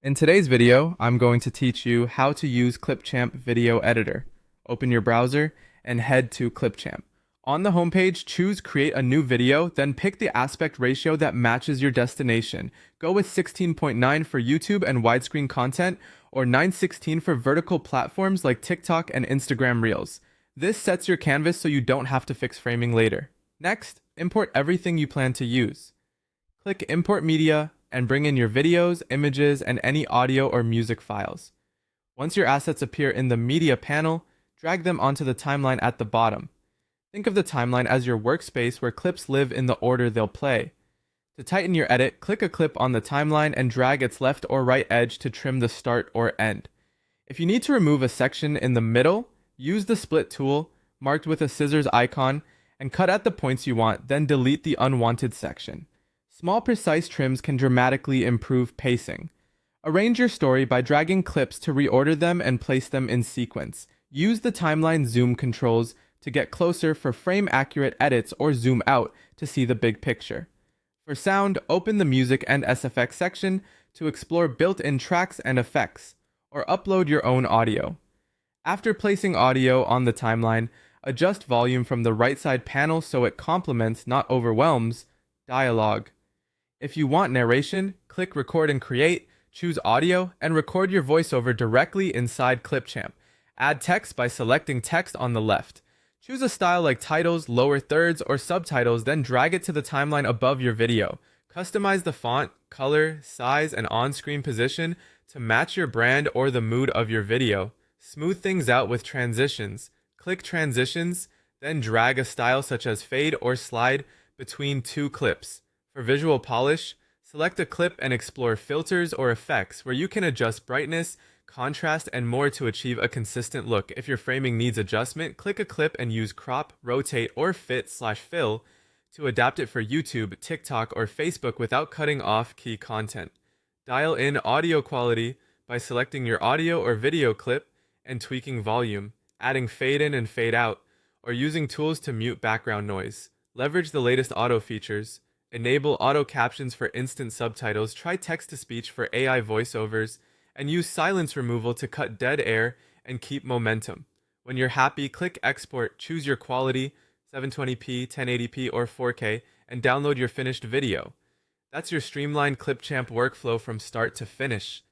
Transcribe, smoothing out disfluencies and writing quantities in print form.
In today's video, I'm going to teach you how to use Clipchamp Video Editor. Open your browser and head to Clipchamp. On the homepage, choose Create a New Video, then pick the aspect ratio that matches your destination. Go with 16.9 for YouTube and widescreen content, or 9:16 for vertical platforms like TikTok and Instagram Reels. This sets your canvas so you don't have to fix framing later. Next, import everything you plan to use. Click Import Media and bring in your videos, images, and any audio or music files. Once your assets appear in the Media panel, drag them onto the timeline at the bottom. Think of the timeline as your workspace where clips live in the order they'll play. To tighten your edit, click a clip on the timeline and drag its left or right edge to trim the start or end. If you need to remove a section in the middle, use the split tool, marked with a scissors icon, and cut at the points you want, then delete the unwanted section. Small precise trims can dramatically improve pacing. Arrange your story by dragging clips to reorder them and place them in sequence. Use the timeline zoom controls to get closer for frame-accurate edits or zoom out to see the big picture. For sound, open the Music and SFX section to explore built-in tracks and effects, or upload your own audio. After placing audio on the timeline, adjust volume from the right side panel so it complements, not overwhelms, dialogue. If you want narration, click Record and Create, choose Audio, and record your voiceover directly inside Clipchamp. Add text by selecting Text on the left. Choose a style like titles, lower thirds, or subtitles, then drag it to the timeline above your video. Customize the font, color, size, and on-screen position to match your brand or the mood of your video. Smooth things out with transitions. Click Transitions, then drag a style such as fade or slide between two clips. For visual polish, select a clip and explore filters or effects where you can adjust brightness, contrast, and more to achieve a consistent look. If your framing needs adjustment, click a clip and use crop, rotate, or fit/fill to adapt it for YouTube, TikTok, or Facebook without cutting off key content. Dial in audio quality by selecting your audio or video clip and tweaking volume, adding fade in and fade out, or using tools to mute background noise. Leverage the latest auto features. Enable auto captions for instant subtitles, try text-to-speech for AI voiceovers, and use silence removal to cut dead air and keep momentum. When you're happy, click Export, choose your quality, 720p, 1080p, or 4K, and download your finished video. That's your streamlined Clipchamp workflow from start to finish.